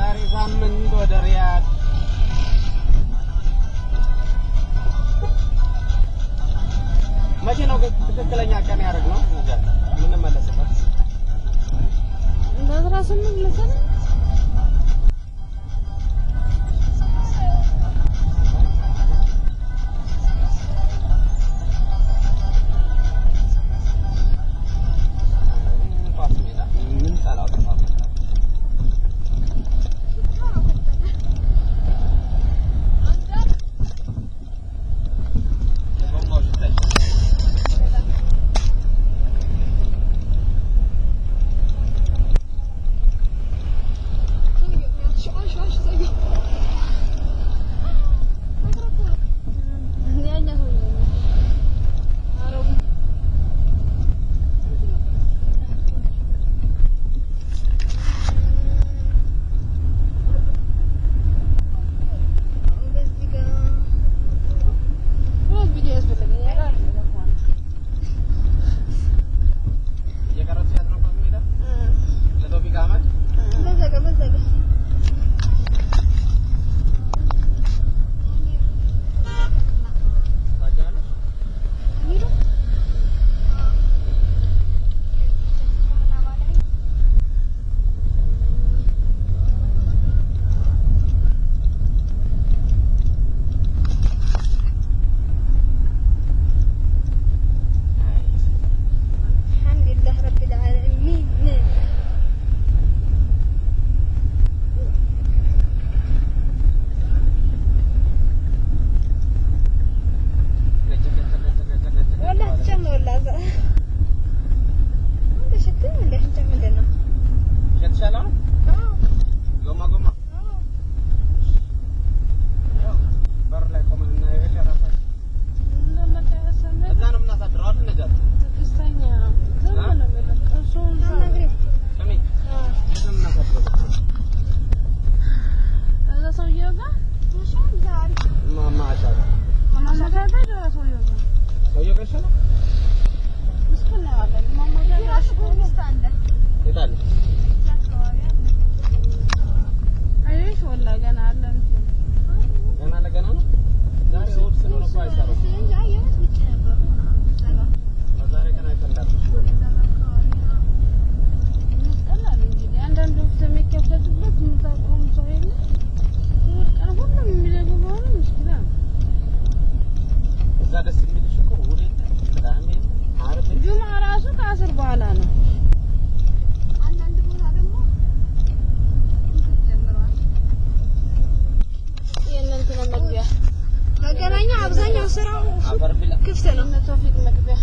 የዛሬ ሳምንት ወደ ሪያድ መቼ ነው ትክክለኛ ቀን ያደረግነው? ምን መለሰበት? እንደዛ ስንል ለሰነ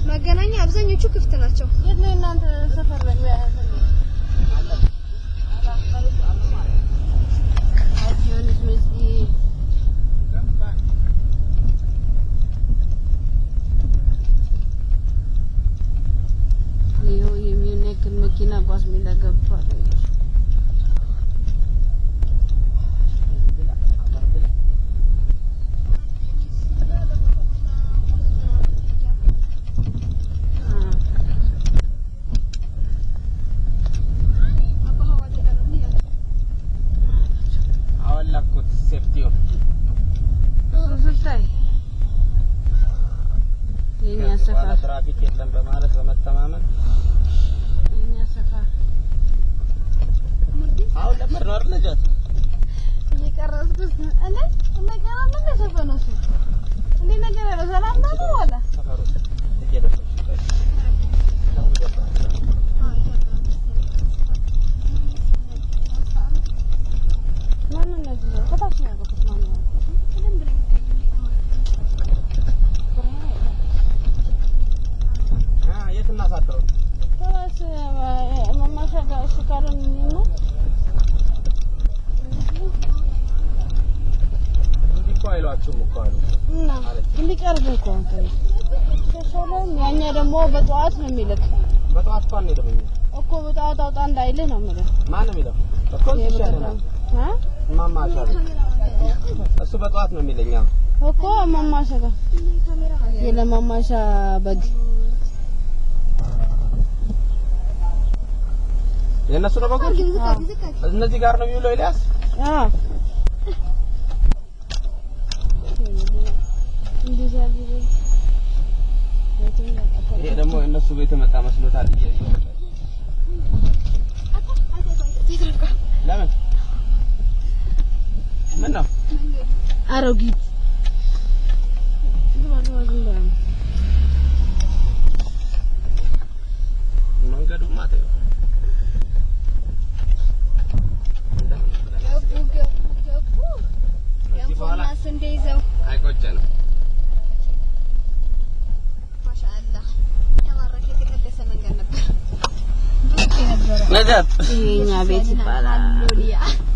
መገናኛ አብዛኞቹ ክፍት ናቸው። የት ነው እናንተ ሰፈር መግቢያ ያለው? መኪና ጓዝ ሚለገባ ትራፊክ የለም በማለት በመተማመን እኛ ሰፈር አሁን ለምር ነው ልጅት እየቀረጽኩት እኔ ነገር ምን ተሰፈነው እንዴ ነገር ነው ሰላም ነው ወላ ሰፈሩ እየደረሰች ማን ነው እዚህ ከታች ነው ያለው ማን ነው እናሳድረው ታስ ማማሻጋ ስካሩን ነው እንዲቆይሏችሁ ሙካሉ እና እንዲቀርብ እኮ ተሰለም ያኛ ደግሞ በጧት ነው የሚልክ በጧት እንኳን ሄደብኝ እኮ በጧት አውጣ እንዳይልህ ነው ማለት ማን ነው የሚለው እኮ ይሻለናል ማማሻጋ እሱ በጧት ነው የሚለኛ እኮ ማማሻጋ የለማማሻ በግ የነሱ ነው በጎች እነዚህ ጋር ነው የሚውለው ኤልያስ አዎ ይሄ ደግሞ የነሱ ቤት መጣ መስሎታል ለምን ምን ነው አሮጊት መንገዱ ማተው ያንፎናስ እንደይዘው አይቆጨንም ማሻአላህ ተባረከ የተቀደሰ መንገድ ነበር ነጃት ይሄኛ ቤት ይባላል